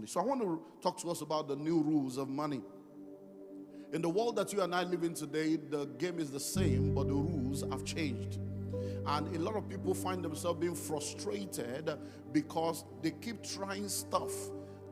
money. So I want to talk to us about the new rules of money. In the world that you and I live in today, the game is the same, but the rules have changed. And a lot of people find themselves being frustrated because they keep trying stuff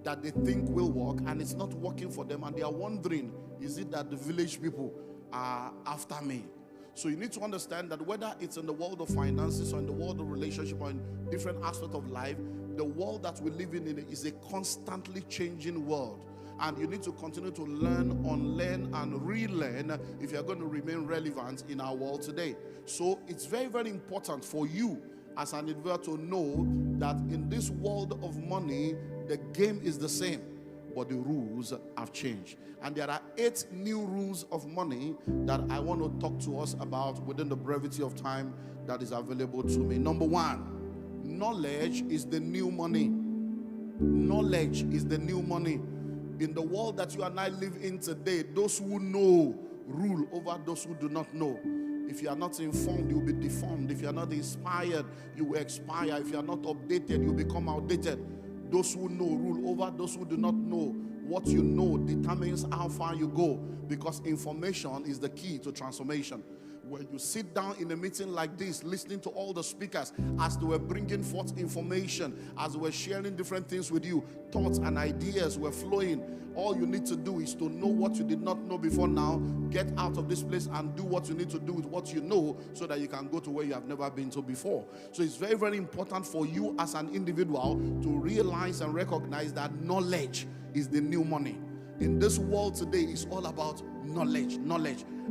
that they think will work and it's not working for them. And they are wondering, is it that the village people are after me? So you need to understand that whether it's in the world of finances or in the world of relationship or in different aspects of life, the world that we live in is a constantly changing world. And you need to continue to learn, unlearn, and relearn if you're going to remain relevant in our world today. So it's very, very important for you as an individual to know that in this world of money, the game is the same, but the rules have changed. And there are 8 new rules of money that I want to talk to us about within the brevity of time that is available to me. Number 1, knowledge is the new money. Knowledge is the new money. In the world that you and I live in today, those who know rule over those who do not know. If you are not informed, you will be deformed. If you are not inspired, you will expire. If you are not updated, you become outdated. Those who know rule over those who do not know. What you know determines how far you go, because information is the key to transformation. When you sit down in a meeting like this, listening to all the speakers as they were bringing forth information, as they were sharing different things with you, thoughts and ideas were flowing. All you need to do is to know what you did not know before now, get out of this place and do what you need to do with what you know so that you can go to where you have never been to before. So it's very, very important for you as an individual to realize and recognize that knowledge is the new money. In this world today, it's all about knowledge.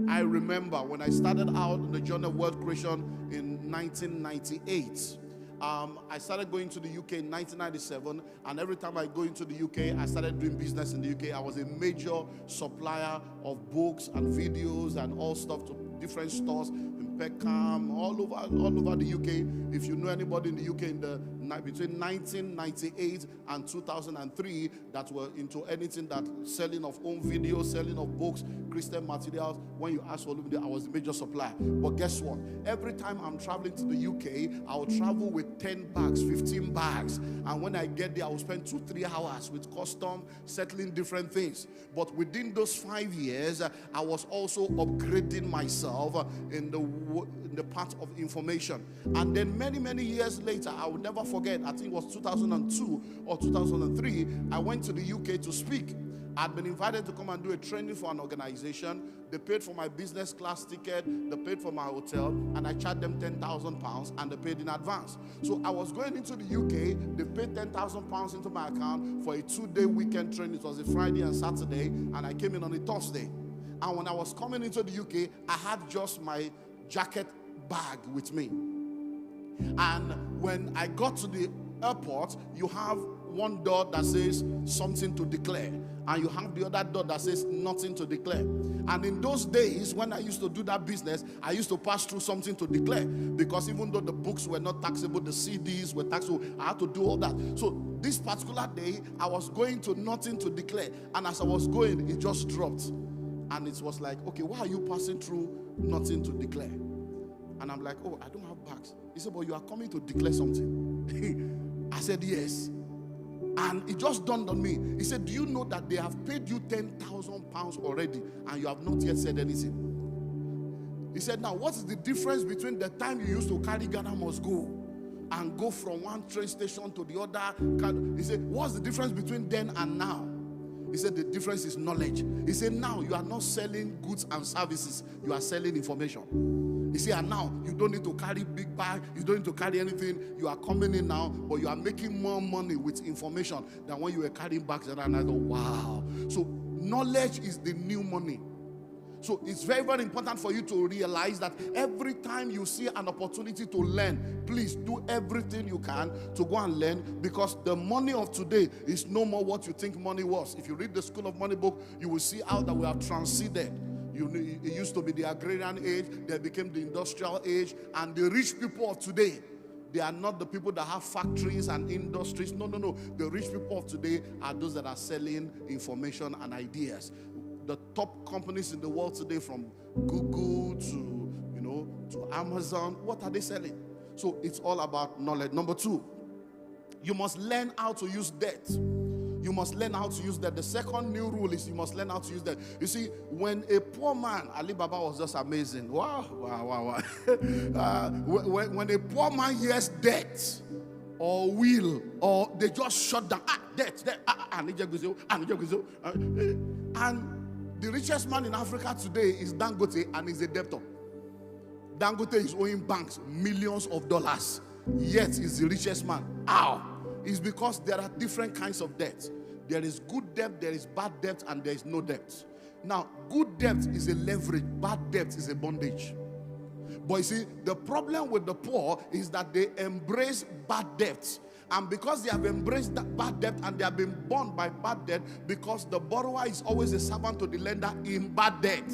I remember when I started out in the journey of wealth creation in 1998. I started going to the UK in 1997, and every time I go into the UK, I started doing business in the UK. I was a major supplier of books and videos and all stuff to different stores in Peckham, all over the UK. If you know anybody in the UK between 1998 and 2003 that were into anything that selling of home videos, selling of books, Christian materials, when you ask for Olumide, I was the major supplier. But guess what? Every time I'm traveling to the UK, I will travel with 10 bags, 15 bags. And when I get there, I will spend 2-3 hours with custom, settling different things. But within those 5 years, I was also upgrading myself in the part of information. And then many years later, I will never forget, I think it was 2002 or 2003, I went to the UK to speak. I'd been invited to come and do a training for an organization. They paid for my business class ticket, they paid for my hotel, and I charged them £10,000 and they paid in advance. So I was going into the UK, they paid £10,000 into my account for a 2-day weekend training. It was a Friday and Saturday, and I came in on a Thursday. And when I was coming into the UK, I had just my jacket bag with me. And when I got to the airport, you have one door that says something to declare, and you have the other door that says nothing to declare. And in those days, when I used to do that business, I used to pass through something to declare, because even though the books were not taxable, the CDs were taxable, I had to do all that. So this particular day, I was going to nothing to declare, and as I was going, it just dropped. And it was like, okay, why are you passing through nothing to declare? And I'm like, oh, I don't have bags. He said, but you are coming to declare something. I said, yes. And it just dawned on me. He said, do you know that they have paid you £10,000 already and you have not yet said anything? He said, now what is the difference between the time you used to carry Ghana Must Go and go from one train station to the other? He said, what's the difference between then and now? He said, the difference is knowledge. He said, now you are not selling goods and services, you are selling information. He said, and now you don't need to carry big bag, you don't need to carry anything. You are coming in now, but you are making more money with information than when you were carrying bags. And I go, wow. So knowledge is the new money. So it's very, very important for you to realize that every time you see an opportunity to learn, please do everything you can to go and learn, because the money of today is no more what you think money was. If you read the School of Money book, you will see how that we have transcended. It used to be the agrarian age, then became the industrial age, and the rich people of today, they are not the people that have factories and industries. No. The rich people of today are those that are selling information and ideas. The top companies in the world today, from Google to Amazon, what are they selling? So it's all about knowledge. Number 2, you must learn how to use debt. You must learn how to use that. The second new rule is you must learn how to use that. You see, when a poor man, Ali Baba was just amazing. Wow. When a poor man hears death or will, or they just shut down, death, and the richest man in Africa today is Dangote, and he's a debtor. Dangote is owing banks millions of dollars, yet he's the richest man. How? It's because there are different kinds of debt. There is good debt, there is bad debt, and there is no debt. Now, good debt is a leverage, bad debt is a bondage. But you see, the problem with the poor is that they embrace bad debt. And because they have embraced that bad debt and they have been bound by bad debt, because the borrower is always a servant to the lender in bad debt,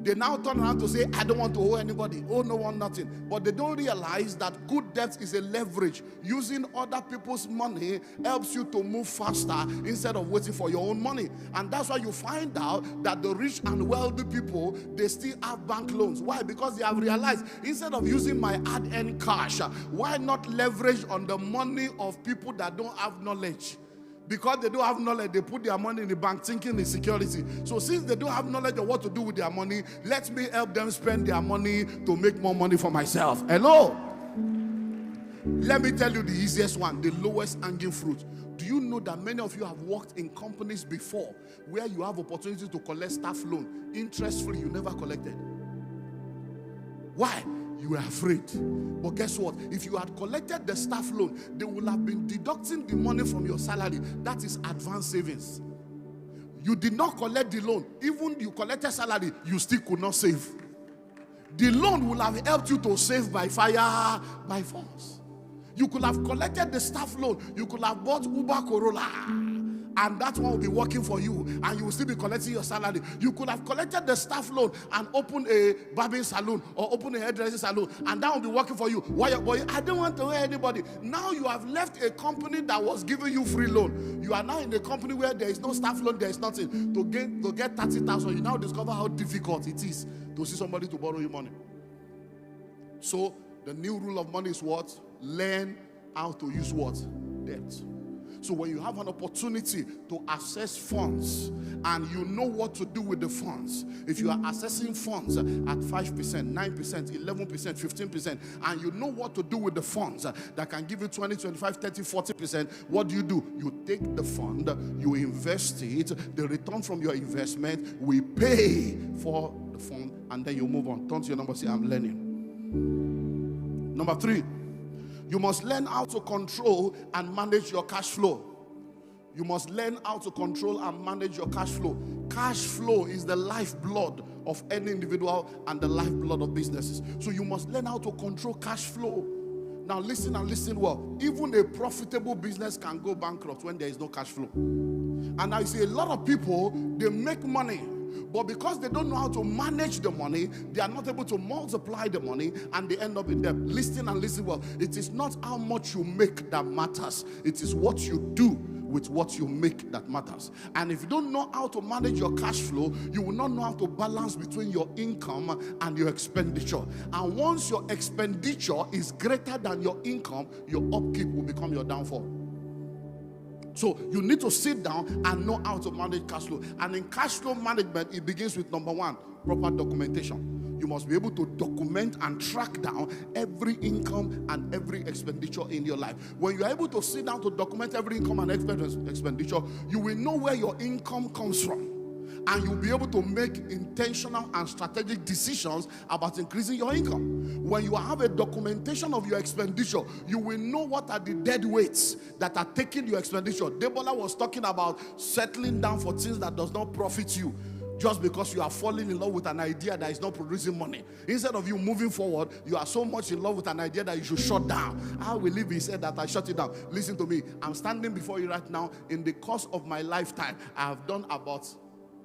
they now turn around to say, I don't want to owe anybody, owe no one nothing. But they don't realize that good debt is a leverage. Using other people's money helps you to move faster instead of waiting for your own money. And that's why you find out that the rich and wealthy people, they still have bank loans. Why? Because they have realized, instead of using my hard-earned cash, why not leverage on the money of people that don't have knowledge? Because they don't have knowledge, they put their money in the bank thinking it's security. So since they don't have knowledge of what to do with their money, let me help them spend their money to make more money for myself. Hello? Let me tell you the easiest one, the lowest hanging fruit. Do you know that many of you have worked in companies before where you have opportunity to collect staff loan, interest-free, you never collected? Why? You were afraid. But guess what? If you had collected the staff loan, they would have been deducting the money from your salary. That is advanced savings. You did not collect the loan. Even you collected salary, you still could not save. The loan will have helped you to save by fire, by force. You could have collected the staff loan. You could have bought Uber Corolla, and that one will be working for you, and you will still be collecting your salary. You could have collected the staff loan and opened a barbing salon or opened a hairdressing salon, and that will be working for you. Why, boy? I don't want to hire anybody. Now you have left a company that was giving you free loan. You are now in a company where there is no staff loan, there is nothing. To get 30,000, you now discover how difficult it is to see somebody to borrow you money. So the new rule of money is what? Learn how to use what? Debt. So when you have an opportunity to access funds and you know what to do with the funds, if you are accessing funds at 5%, 9%, 11%, 15%, and you know what to do with the funds that can give you 20, 25, 30, 40%, what do? You take the fund, you invest it, the return from your investment will pay for the fund, and then you move on. Turn to your number, say, I'm learning. Number 3. You must learn how to control and manage your cash flow. You must learn how to control and manage your cash flow. Cash flow is the lifeblood of any individual and the lifeblood of businesses. So you must learn how to control cash flow. Now listen and listen well. Even a profitable business can go bankrupt when there is no cash flow. And now you see a lot of people, they make money, but because they don't know how to manage the money, they are not able to multiply the money, and they end up in debt. Listen and listen well. It is not how much you make that matters. It is what you do with what you make that matters. And if you don't know how to manage your cash flow, you will not know how to balance between your income and your expenditure. And once your expenditure is greater than your income, your upkeep will become your downfall. So you need to sit down and know how to manage cash flow. And in cash flow management, it begins with number 1, proper documentation. You must be able to document and track down every income and every expenditure in your life. When you are able to sit down to document every income and expenditure, you will know where your income comes from. And you'll be able to make intentional and strategic decisions about increasing your income. When you have a documentation of your expenditure, you will know what are the dead weights that are taking your expenditure. Debola was talking about settling down for things that does not profit you, just because you are falling in love with an idea that is not producing money. Instead of you moving forward, you are so much in love with an idea that you should shut down. I will leave, he said that I shut it down. Listen to me. I'm standing before you right now. In the course of my lifetime, I have done about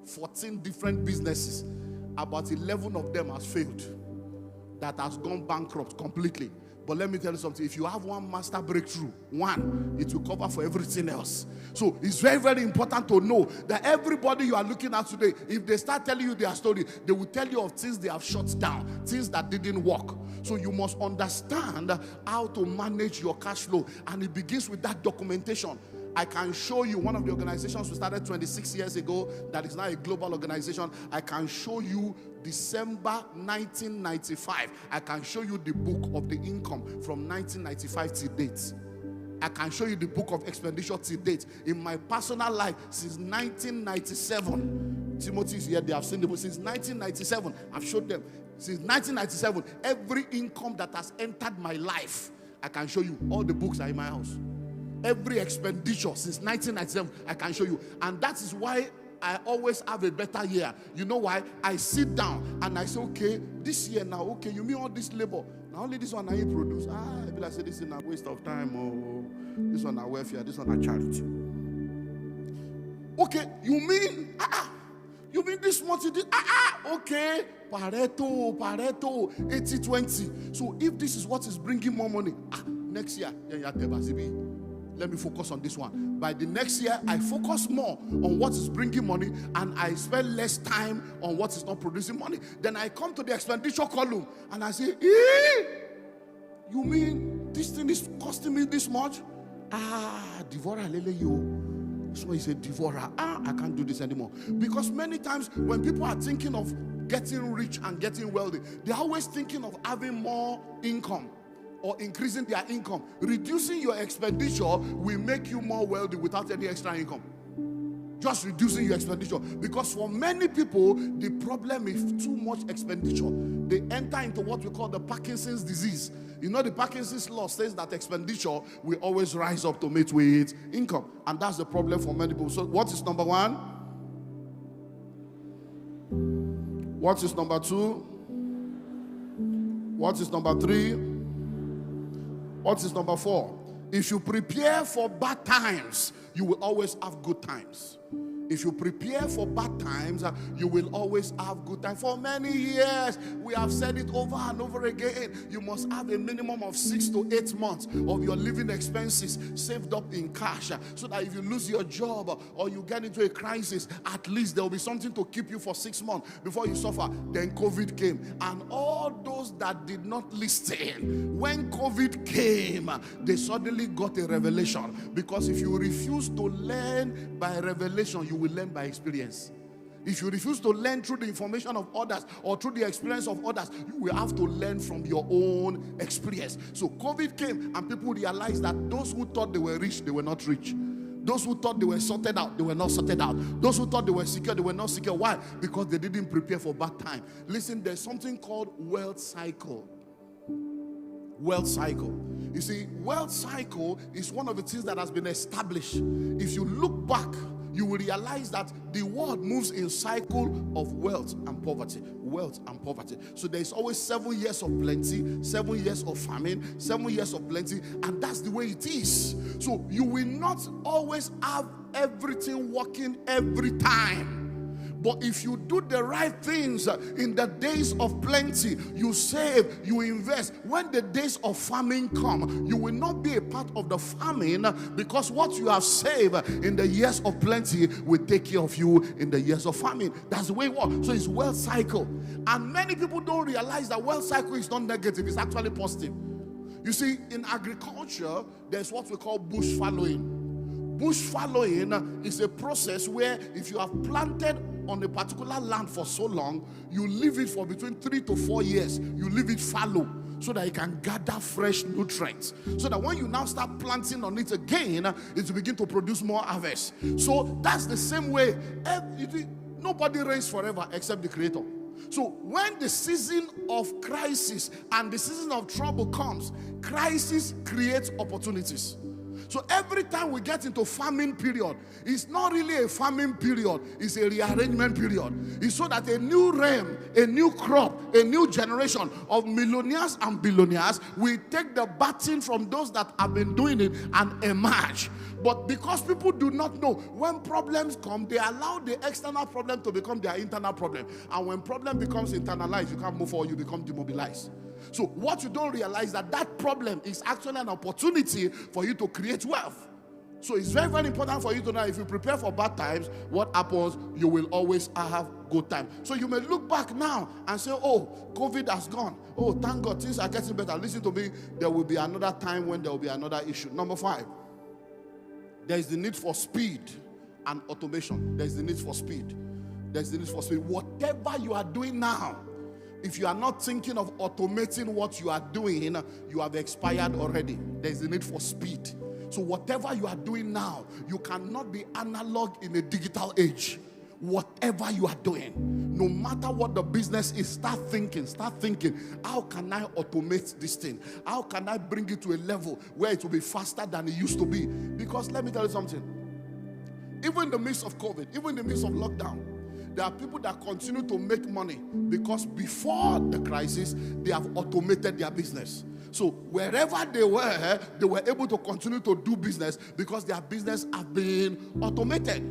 14 different businesses. About 11 of them has failed. That has gone bankrupt completely. But let me tell you something. If you have one master breakthrough, it will cover for everything else. So it's very, very important to know that everybody you are looking at today, if they start telling you their story, they will tell you of things they have shut down, things that didn't work. So you must understand how to manage your cash flow. And it begins with that documentation. I can show you one of the organizations we started 26 years ago that is now a global organization. I can show you December 1995. I can show you the book of the income from 1995 to date. I can show you the book of expenditure to date. In my personal life, since 1997, Timothy is here, they have seen the book. Since 1997, I've showed them. Since 1997, every income that has entered my life, I can show you. All the books are in my house. Every expenditure since 1997, I can show you. And that is why I always have a better year. You know why? I sit down and I say, okay, this year now, okay, you mean all this labor. Now only this one I produce. I will say this is a waste of time. Oh, this one are welfare, this one are charity. Okay, you mean this much you did? Okay. Pareto, 80-20. So if this is what is bringing more money, next year, let me focus on this one. By the next year, I focus more on what is bringing money and I spend less time on what is not producing money. Then I come to the expenditure column and I say, you mean this thing is costing me this much? Devourer lele yo. So he said, devourer, I can't do this anymore. Because many times when people are thinking of getting rich and getting wealthy, they're always thinking of having more income or increasing their income. Reducing your expenditure will make you more wealthy without any extra income. Just reducing your expenditure. Because for many people, the problem is too much expenditure. They enter into what we call the Parkinson's disease. You know, the Parkinson's law says that expenditure will always rise up to meet with income. And that's the problem for many people. So what is number one? What is number two? What is number three? What is number four? If you prepare for bad times, you will always have good times. If you prepare for bad times, you will always have good times. For many years, we have said it over and over again. You must have a minimum of 6 to 8 months of your living expenses saved up in cash, so that if you lose your job or you get into a crisis, at least there will be something to keep you for 6 months before you suffer. Then COVID came, and all those that did not listen, when COVID came, they suddenly got a revelation. Because if you refuse to learn by revelation, you will learn by experience. If you refuse to learn through the information of others or through the experience of others, you will have to learn from your own experience. So COVID came and people realized that those who thought they were rich, they were not rich. Those who thought they were sorted out, they were not sorted out. Those who thought they were secure, they were not secure. Why? Because they didn't prepare for bad time. Listen, there's something called wealth cycle. Wealth cycle. You see, wealth cycle is one of the things that has been established. If you look back, you will realize that the world moves in cycle of wealth and poverty. Wealth and poverty. So there is always 7 years of plenty, 7 years of famine, 7 years of plenty, and that's the way it is. So you will not always have everything working every time. But if you do the right things in the days of plenty, you save, you invest. When the days of famine come, you will not be a part of the famine, because what you have saved in the years of plenty will take care of you in the years of famine. That's the way it works. So it's wealth cycle. And many people don't realize that wealth cycle is not negative, it's actually positive. You see, in agriculture, there's what we call bush fallowing. Bush fallowing is a process where if you have planted on a particular land for so long, you leave it for between 3 to 4 years. You leave it fallow so that it can gather fresh nutrients. So that when you now start planting on it again, it will begin to produce more harvest. So that's the same way. Nobody reigns forever except the Creator. So when the season of crisis and the season of trouble comes, crisis creates opportunities. So every time we get into famine period, it's not really a famine period, it's a rearrangement period. It's so that a new realm, a new crop, a new generation of millionaires and billionaires will take the baton from those that have been doing it and emerge. But because people do not know, when problems come, they allow the external problem to become their internal problem. And when problem becomes internalized, you can't move forward, you become demobilized. So what you don't realize that problem is actually an opportunity for you to create wealth. So it's very, very important for you to know, if you prepare for bad times, what happens, you will always have good times. So you may look back now and say, oh, COVID has gone. Oh, thank God, things are getting better. Listen to me, there will be another time when there will be another issue. Number 5. There is the need for speed and automation. There is the need for speed. There is the need for speed. Whatever you are doing now, if you are not thinking of automating what you are doing, you have expired already. There is the need for speed. So whatever you are doing now, you cannot be analog in a digital age. Whatever you are doing, no matter what the business is, start thinking, how can I automate this thing? How can I bring it to a level where it will be faster than it used to be? Because let me tell you something, even in the midst of COVID, even in the midst of lockdown, there are people that continue to make money because before the crisis, they have automated their business. So wherever they were able to continue to do business because their business have been automated.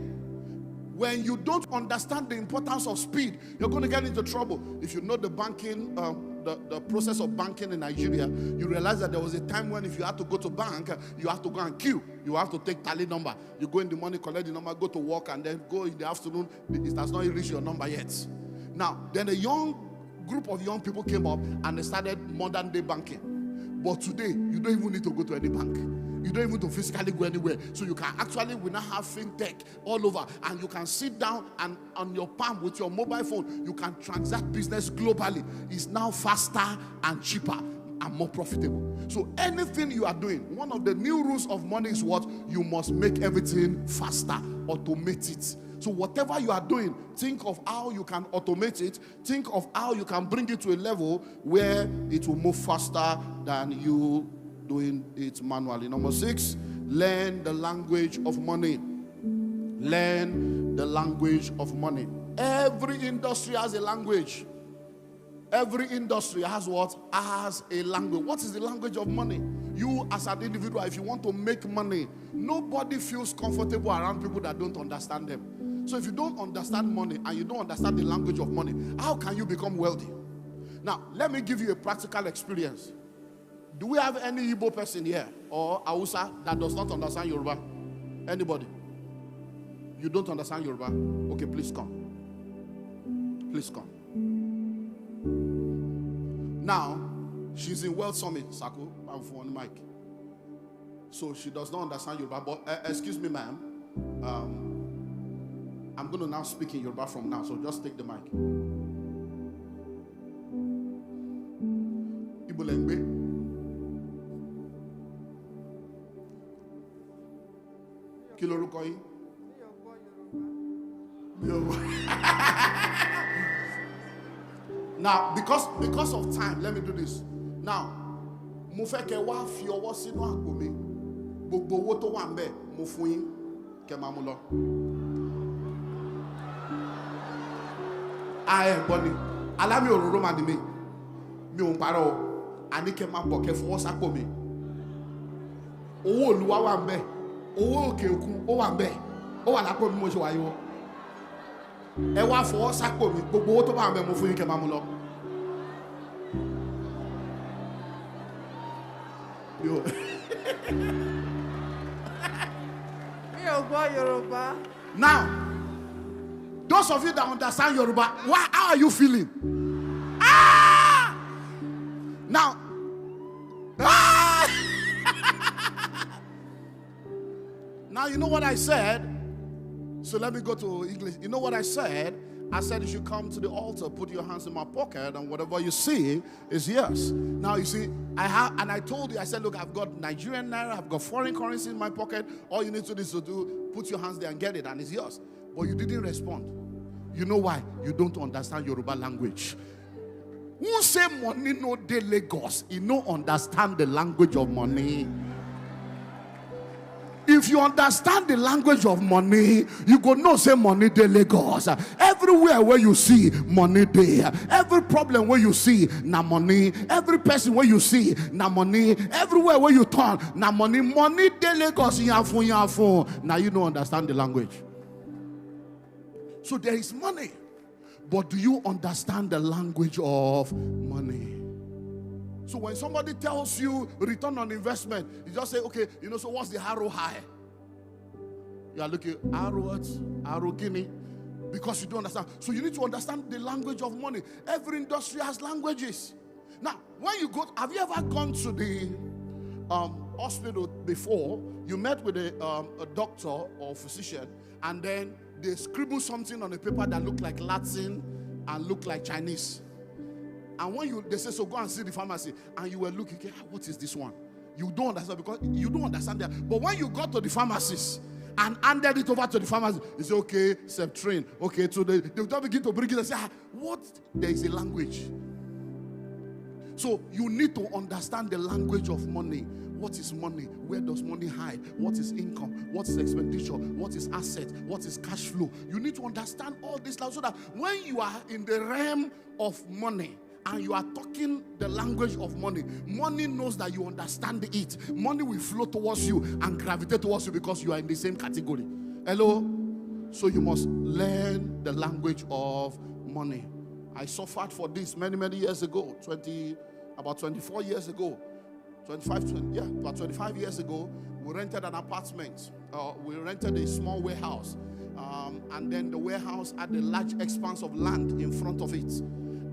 When you don't understand the importance of speed, you're going to get into trouble. If you know the banking, the process of banking in Nigeria, you realize that there was a time when if you had to go to bank, you have to go and queue. You have to take tally number. You go in the morning, collect the number, go to work, and then go in the afternoon. It has not reached your number yet. Now, then a group of young people came up and they started modern day banking. But today, you don't even need to go to any bank. You don't even need to physically go anywhere. So you can actually, we now have fintech all over. And you can sit down and on your palm with your mobile phone, you can transact business globally. It's now faster and cheaper and more profitable. So anything you are doing, one of the new rules of money is what? You must make everything faster, automate it. So whatever you are doing, think of how you can automate it. Think of how you can bring it to a level where it will move faster than you doing it manually. Number 6, learn the language of money. Learn the language of money. Every industry has a language. Every industry has what? Has a language. What is the language of money? You as an individual, if you want to make money, nobody feels comfortable around people that don't understand them. So if you don't understand money and you don't understand the language of money, how can you become wealthy? Now, let me give you a practical experience. Do we have any Igbo person here or Hausa that does not understand Yoruba? Anybody? You don't understand Yoruba? Okay, please come. Please come. Now, she's in World Summit, Sako, I'm on the mic. So she does not understand Yoruba, but excuse me, ma'am. I'm going to now speak in Yoruba from now, so just take the mic. Igbo Lengbe. Kí lorúkọ yín? Now, because of time, let me do this. Now, mo fẹ́ kẹ́ wá fi ọwọ́ sínú àpò mi. Gbogbo owó tó wà ńbẹ̀, mo fún yín, kẹ́ máa mú lọ. Gbọ́ ni, alámì òróró máa ní mi. Mi ò ń parọ́ o. Àní kẹ́ máa bọ̀ kẹ́ fọwọ́ sápò mi. Owó Olúwa wà ńbẹ̀. Owó òkè òkun ó wà ńbẹ̀. Ó wà lápò mi mo ṣe wà yìí wọ́n. Ẹ wá fọwọ́ sápò mi, gbogbo owó tó bá ńbẹ̀ mo fún yín kẹ́ máa mú lọ. Now, those of you that understand Yoruba, how are you feeling? Now, now you know what I said. So let me go to English. You know what I said? I said you should come to the altar, put your hands in my pocket, and whatever you see is yours. Now you see, I told you, I said, look, I've got Nigerian naira, I've got foreign currency in my pocket. All you need to do is to put your hands there and get it, and it's yours. But you didn't respond. You know why? You don't understand Yoruba language. Who say money no de Lagos? You don't understand the language of money. If you understand the language of money, you go no say money de Lagos. Everywhere where you see money there. Every problem where you see na money. Every person where you see na money. Everywhere where you turn na money. Money de Lagos yafu. Now you don't understand the language. So there is money, but do you understand the language of money? So when somebody tells you return on investment, you just say, okay, so what's the ROI? You are looking, ROI, Guinea, because you don't understand. So you need to understand the language of money. Every industry has languages. Now, when you go, have you ever gone to the hospital before, you met with a doctor or physician, and then they scribble something on a paper that looked like Latin and looked like Chinese. And when they say, so go and see the pharmacy, and you were looking, what is this one? You don't understand because you don't understand that. But when you got to the pharmacist and handed it over to the pharmacist, you say, okay, Septrin, okay, so they will begin to bring it and say, what? There is a language. So you need to understand the language of money. What is money? Where does money hide? What is income? What is expenditure? What is asset? What is cash flow? You need to understand all this now so that when you are in the realm of money and you are talking the language of money, money knows that you understand it. Money will flow towards you and gravitate towards you because you are in the same category. Hello? So you must learn the language of money. I suffered for this many, many years ago, about 24 years ago. About 25 years ago, we rented an apartment. We rented a small warehouse. And then the warehouse had a large expanse of land in front of it.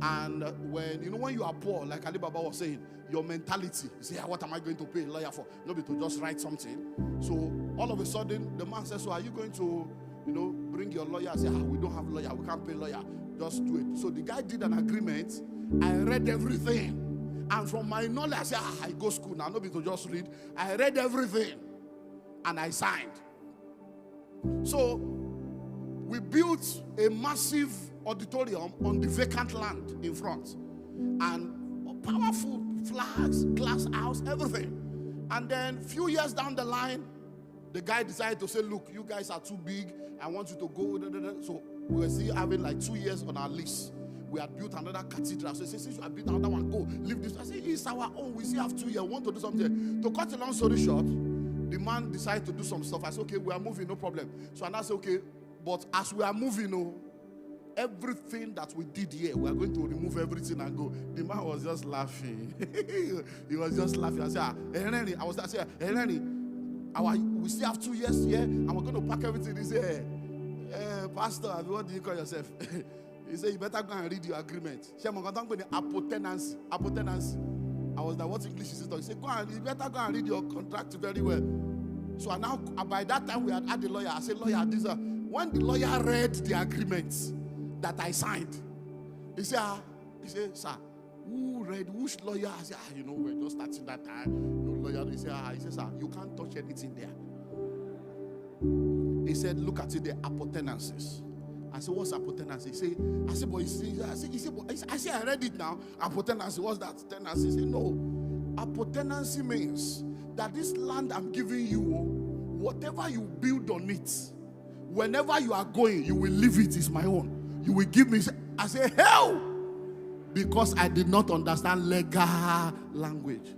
And when you are poor, like Ali Baba was saying, your mentality, you say, what am I going to pay a lawyer for? Nobody to just write something. So all of a sudden, the man says, so are you going to, bring your lawyer? I say, we don't have a lawyer. We can't pay a lawyer. Just do it. So the guy did an agreement. I read everything. And from my knowledge, I said, I go school now, nobody to just read. I read everything. And I signed. So we built a massive auditorium on the vacant land in front. And powerful flags, glass house, everything. And then a few years down the line, the guy decided to say, look, you guys are too big. I want you to go. So we were still having like 2 years on our lease. We had built another cathedral. So he said, since you have built another one, go, leave this. I said, it's our own. We still have 2 years. We want to do something. To cut a long story short, the man decided to do some stuff. I said, okay, we are moving, no problem. So I said, okay, but as we are moving, everything that we did here, we are going to remove everything and go. The man was just laughing. He was just laughing. I said, we still have 2 years here, and we're going to pack everything. He said, Pastor, what do you call yourself? He said, you better go and read your agreement. Apotenancy. I was like, what English is it? He said, you better go and read your contract very well. So now, by that time, we had the lawyer. I said, lawyer, when the lawyer read the agreement that I signed, he said, sir, which lawyer? I said, we're just starting that time. No lawyer. He said, sir, you can't touch anything there. He said, look at it, the apotenances. I said, what's apotenancy? I said, I read it now. Apotenancy, what's that? Tenancy. He said, no. Apotenancy means that this land I'm giving you, whatever you build on it, whenever you are going, you will leave it. It's my own. You will give me. I say, hell! Because I did not understand legal language.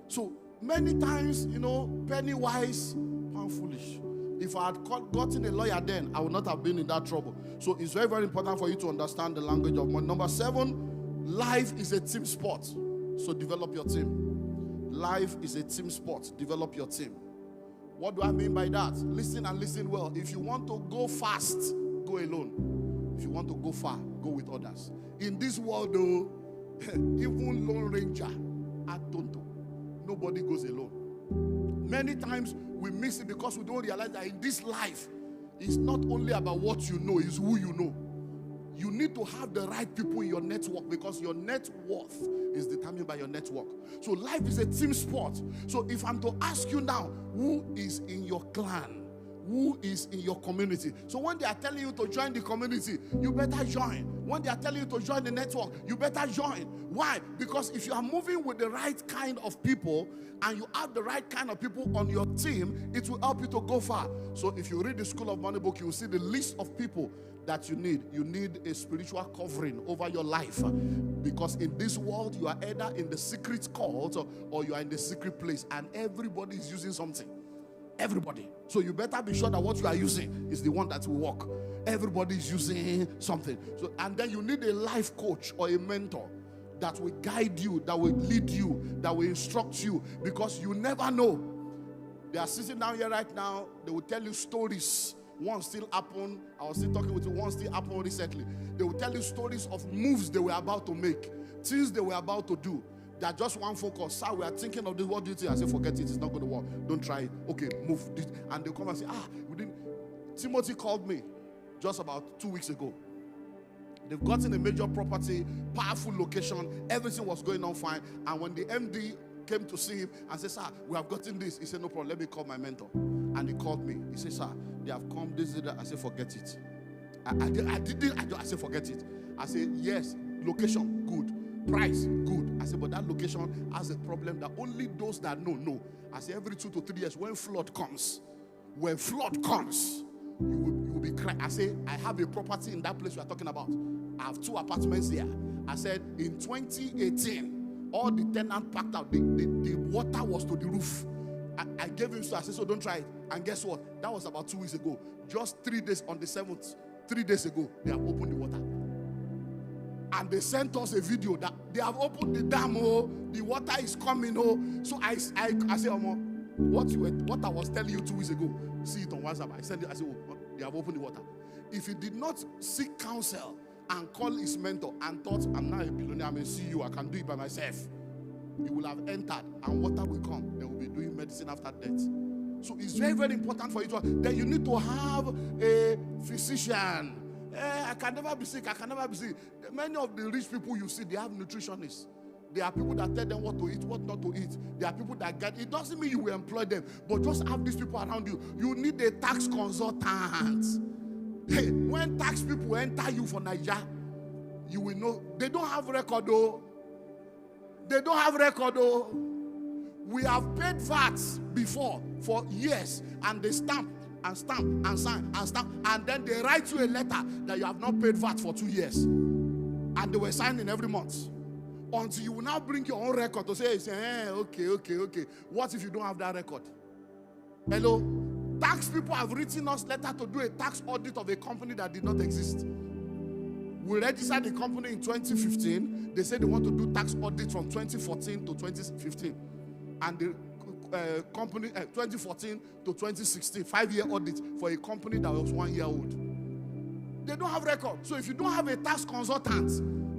So many times, penny wise, pound foolish. If I had gotten a lawyer then, I would not have been in that trouble. So it's very, very important for you to understand the language of money. Number 7, life is a team sport. So develop your team. Life is a team sport. Develop your team. What do I mean by that? Listen and listen well. If you want to go fast, go alone. If you want to go far, go with others. In this world, though, even Lone Ranger, Atonto, nobody goes alone. Many times we miss it because we don't realize that in this life, it's not only about what you know, it's who you know. You need to have the right people in your network because your net worth is determined by your network. So life is a team sport. So if I'm to ask you now, who is in your clan? Who is in your community? So when they are telling you to join the community, you better join. When they are telling you to join the network, you better join. Why? Because if you are moving with the right kind of people and you have the right kind of people on your team, it will help you to go far. So if you read the School of Money book, you will see the list of people that you need. You need a spiritual covering over your life. Because in this world, you are either in the secret cult or you are in the secret place. And everybody is using something. Everybody. So you better be sure that what you are using is the one that will work. Everybody is using something. So, and then you need a life coach or a mentor that will guide you, that will lead you, that will instruct you, because you never know. They are sitting down here right now. They will tell you stories. One still happened. I was still talking with you. One still happened recently. They will tell you stories of moves they were about to make, things they were about to do. They are just one phone call. Sir, we are thinking of this. What do you think? I say, forget it. It's not going to work. Don't try it. Okay, move this. And they'll come and say, we didn't. Timothy called me just about 2 weeks ago. They've gotten a major property, powerful location. Everything was going on fine. And when the MD came to see him and said, sir, we have gotten this. He said, no problem. Let me call my mentor. And he called me. He said, sir, they have come. This is that. I said, forget it. I said, forget it. I said, yes, location, good. Price, good. I said, but that location has a problem that only those that know. I said, every 2 to 3 years, when flood comes, you will be crying. I say, I have a property in that place we are talking about. I have 2 apartments there. I said, in 2018, all the tenants packed out. The water was to the roof. I gave him, so I said, so don't try it. And guess what? That was about 2 weeks ago. Just 3 days on the 7th, 3 days ago, they have opened the water. And they sent us a video that they have opened the dam. Oh, the water is coming. Oh, so I said, what I was telling you 2 weeks ago, see it on WhatsApp. I said, they have opened the water. If he did not seek counsel and call his mentor and thought, I'm not a billionaire, I'm a CEO, I can do it by myself, he will have entered and water will come. They will be doing medicine after death. So it's very, very important for you to. Then you need to have a physician. I can never be sick. I can never be sick. Many of the rich people you see, they have nutritionists. There are people that tell them what to eat, what not to eat. There are people that get. It doesn't mean you will employ them, but just have these people around you. You need a tax consultant. Hey, when tax people enter you for Nigeria, you will know they don't have record though. They don't have record though. We have paid VAT before for years, and they stamp and stamp and sign and stamp, and then they write you a letter that you have not paid VAT for 2 years, and they were signing every month. Until you will now bring your own record to say, okay. What if you don't have that record? Hello? Tax people have written us letter to do a tax audit of a company that did not exist. We registered the company in 2015. They said they want to do tax audit from 2014 to 2015. And the company, 2014 to 2016, 5-year audit for a company that was 1 year old. They don't have record. So if you don't have a tax consultant,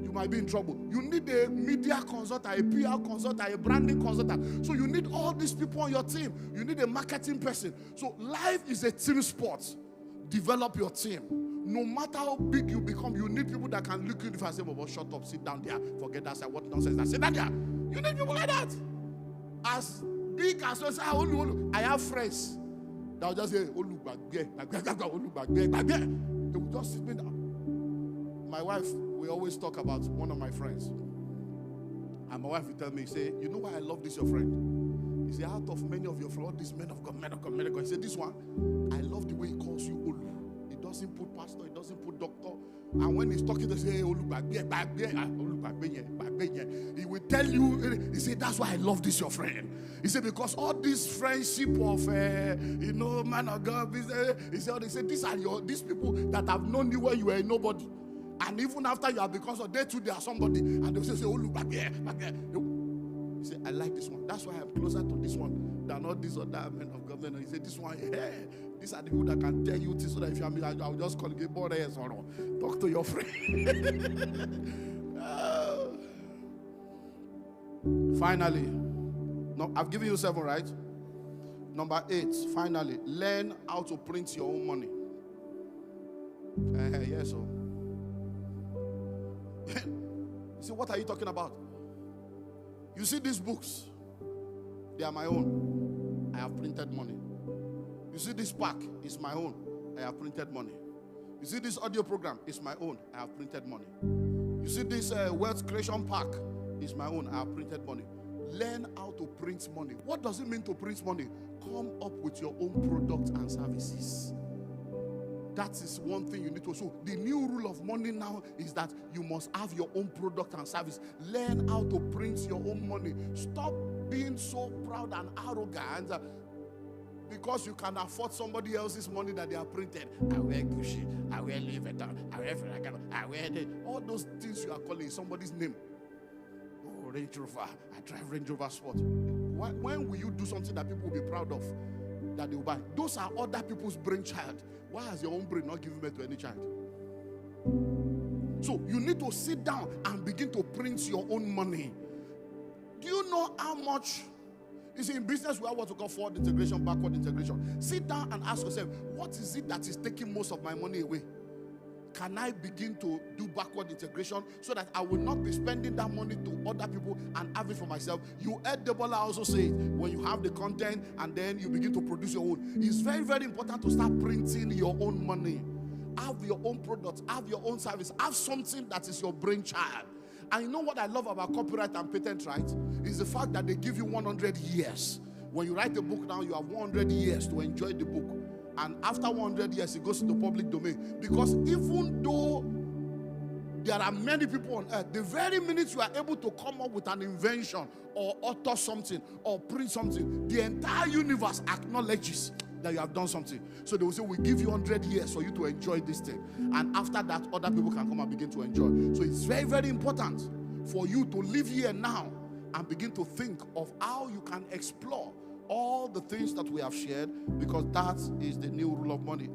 you might be in trouble. You need a media consultant, a PR consultant, a branding consultant. So you need all these people on your team. You need a marketing person. So life is a team sport. Develop your team. No matter how big you become, you need people that can look at you and say, well, shut up, sit down there, forget that, say what nonsense that, sit down there. You need people like that. As big as well, say, I have friends that will just say, they will just sit me down. My wife, we always talk about one of my friends. And my wife will tell me, say, you know why I love this your friend? He said, out of many of your friends, all these men of God, he said, this one, I love the way he calls you Olu. He doesn't put pastor, he doesn't put doctor. And when he's talking, they say, hey, Olu, he will tell you, he said, that's why I love this your friend. He said, because all this friendship of, man of God, he said, these people that have known you when you were nobody. And even after you have become so, they too, they are somebody. And they will say, oh, look, back here. He said, I like this one. That's why I'm closer to this one than all these other men of government. And he said, this one, yeah. These are the people that can tell you things so that if you are me, I'll just call you, talk to your friend. Finally, no, I've given you 7, right? Number 8, finally, learn how to print your own money. Yes, sir. You see, what are you talking about? You see these books, they are my own. I have printed money. You see this pack, it's my own. I have printed money. You see this audio program, it's my own. I have printed money. You see this wealth creation pack, it's my own. I have printed money. Learn how to print money. What does it mean to print money? Come up with your own products and services. That is one thing you need to. So the new rule of money now is that you must have your own product and service. Learn how to print your own money. Stop being so proud and arrogant because you can afford somebody else's money that they are printed. I wear Gucci, I wear Louis Vuitton, I wear Ferragamo, I wear all those things you are calling somebody's name. Oh, Range Rover, I drive Range Rover Sport. When will you do something that people will be proud of? That they will buy. Those are other people's brainchild. Why has your own brain not given birth to any child? So you need to sit down and begin to print your own money. Do you know how much? You see, in business, we have what we call forward integration, backward integration. Sit down and ask yourself, what is it that is taking most of my money away? Can I begin to do backward integration so that I will not be spending that money to other people and have it for myself? You heard Debola also say it, when you have the content and then you begin to produce your own. It's very, very important to start printing your own money. Have your own products, have your own service, have something that is your brainchild. And you know what I love about copyright and patent rights is the fact that they give you 100 years. When you write a book now, you have 100 years to enjoy the book. And after 100 years, it goes to the public domain. Because even though there are many people on earth, the very minute you are able to come up with an invention or author something or print something, the entire universe acknowledges that you have done something. So they will say, we give you 100 years for you to enjoy this thing. And after that, other people can come and begin to enjoy. So it's very, very important for you to live here now and begin to think of how you can explore all the things that we have shared, because that is the new rule of money.